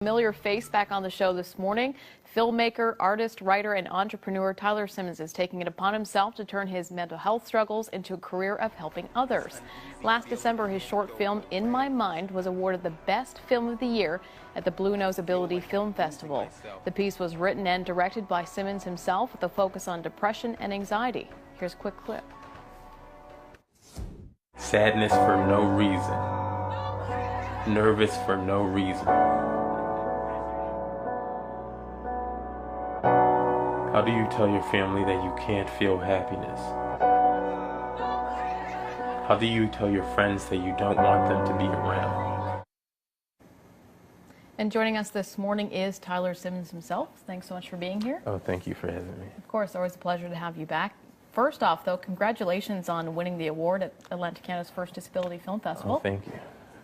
Familiar face back on the show this morning. Filmmaker, artist, writer, and entrepreneur Tyler Simmonds is taking it upon himself to turn his mental health struggles into a career of helping others. Last December, his short film, In My Mind, was awarded the Best Film of the Year at the Blue Nose Ability Film Festival. The piece was written and directed by Simmonds himself with a focus on depression and anxiety. Here's a quick clip. Sadness for no reason. Nervous for no reason. How do you tell your family that you can't feel happiness? How do you tell your friends that you don't want them to be around? And joining us this morning is Tyler Simmonds himself. Thanks so much for being here. Oh, thank you for having me. Of course, always a pleasure to have you back. First off, though, congratulations on winning the award at Atlantic Canada's first Disability Film Festival. Oh, thank you.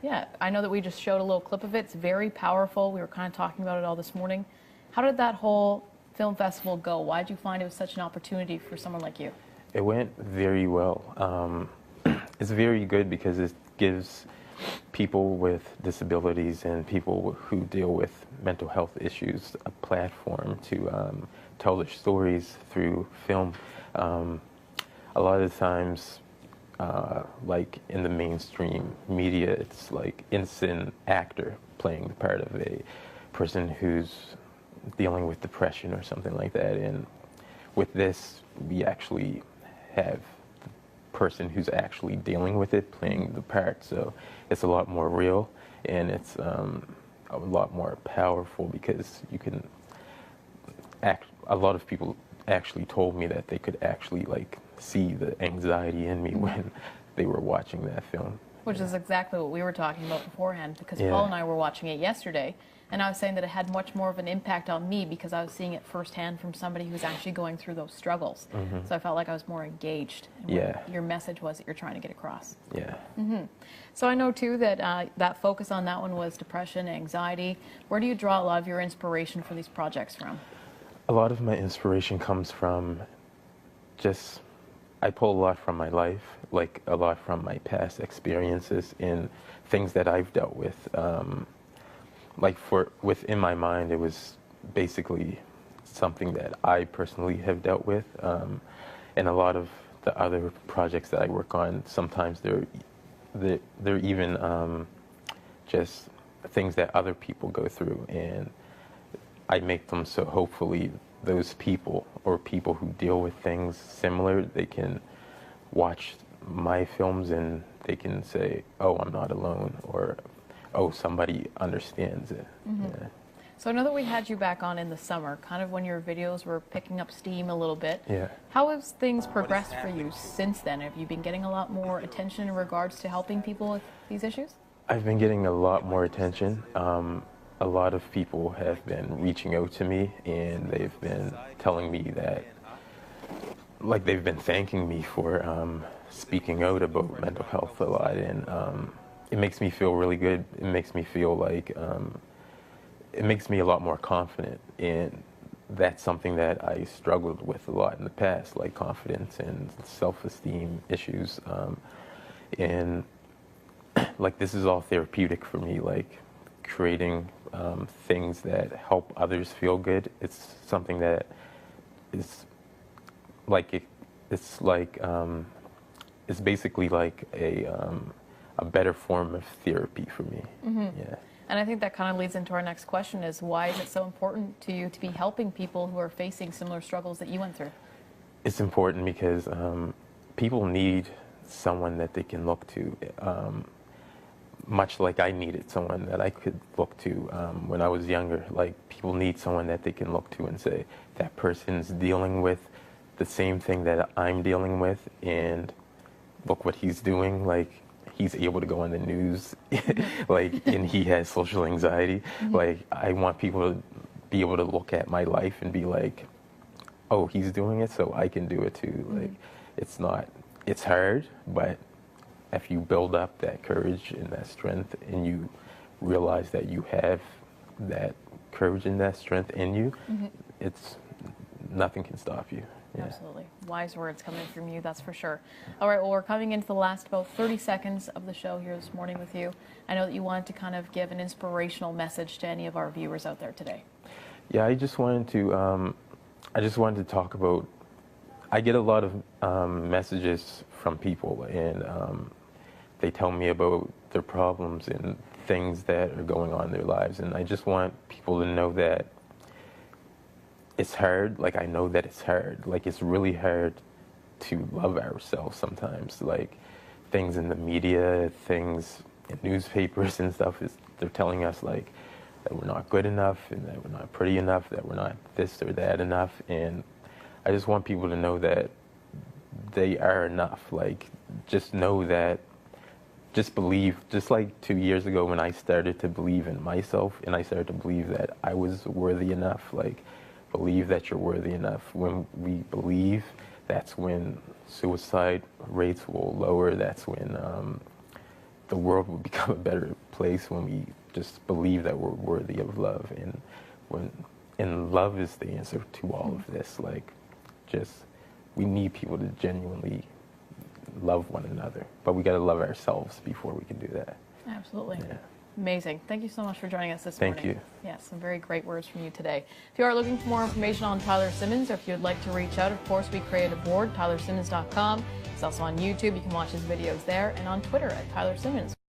Yeah, I know that we just showed a little clip of it. It's very powerful. We were kind of talking about it all this morning. How did that whole film festival go? Why did you find it was such an opportunity for someone like you? It went very well. It's very good because it gives people with disabilities and people who deal with mental health issues a platform to tell their stories through film. A lot of the times, like in the mainstream media, it's like innocent actor playing the part of a person who's dealing with depression or something like that. And with this, we actually have the person who's actually dealing with it playing the part. So it's a lot more real, and it's a lot more powerful because you can act. A lot of people actually told me that they could actually like see the anxiety in me when they were watching that film. Which is exactly what we were talking about beforehand, because Yeah. Paul and I were watching it yesterday, and I was saying that it had much more of an impact on me because I was seeing it firsthand from somebody who's actually going through those struggles. So I felt like I was more engaged in what your message was that you're trying to get across. Yeah. So I know too that that focus on that one was depression, anxiety. Where do you draw a lot of your inspiration for these projects from? A lot of my inspiration comes from just, I pull a lot from my life, like a lot from my past experiences and things that I've dealt with. Like within my mind, it was basically something that I personally have dealt with. And a lot of the other projects that I work on, sometimes they're even just things that other people go through, and I make them so hopefully those people or people who deal with things similar, they can watch my films and they can say, oh, I'm not alone, or oh, somebody understands it. Yeah. So I know that we had you back on in the summer, kind of when your videos were picking up steam a little bit. Yeah. How have things progressed for you since then? Have you been getting a lot more attention in regards to helping people with these issues? I've been getting a lot more attention. A lot of people have been reaching out to me, and they've been telling me that, like, they've been thanking me for speaking out about mental health a lot, and it makes me feel really good. It makes me feel like, it makes me a lot more confident, and that's something that I struggled with a lot in the past, like confidence and self-esteem issues, and like this is all therapeutic for me, like creating things that help others feel good. It's something that is like it's basically like a better form of therapy for me. Yeah. And I think that kind of leads into our next question is, why is it so important to you to be helping people who are facing similar struggles that you went through? It's important because people need someone that they can look to. Much like I needed someone that I could look to when I was younger. Like, people need someone that they can look to and say, that person's dealing with the same thing that I'm dealing with, and look what he's doing. Like, he's able to go on the news, like, and he has social anxiety. Like, I want people to be able to look at my life and be like, oh, he's doing it, so I can do it too. Like, it's hard, but if you build up that courage and that strength, and you realize that you have that courage and that strength in you, it's nothing can stop you. Yeah. Absolutely. Wise words coming from you, that's for sure. All right, well, we're coming into the last about 30 seconds of the show here this morning with you. I know that you wanted to kind of give an inspirational message to any of our viewers out there today. Yeah, I just wanted to talk about, I get a lot of messages from people, and they tell me about their problems and things that are going on in their lives, and I just want people to know that it's hard. Like, I know that it's hard. Like, it's really hard to love ourselves sometimes. Like, things in the media, things in newspapers and stuff, they're telling us, like, that we're not good enough and that we're not pretty enough, that we're not this or that enough. And I just want people to know that they are enough. Like, just know that, just believe, just like 2 years ago when I started to believe in myself and I started to believe that I was worthy enough. Like, believe that you're worthy enough. When we believe, that's when suicide rates will lower. That's when the world will become a better place, when we just believe that we're worthy of love. And love is the answer to all of this. Like, just, we need people to genuinely love one another, but we got to love ourselves before we can do that. Absolutely. Yeah. Amazing. Thank you so much for joining us this Thank morning. you. Yes, some very great words from you today. If you are looking for more information on Tyler Simmonds, or if you'd like to reach out, of course, we create a board, tylersimmonds.com. It's also on YouTube. You can watch his videos there, and on Twitter at Tyler Simmonds.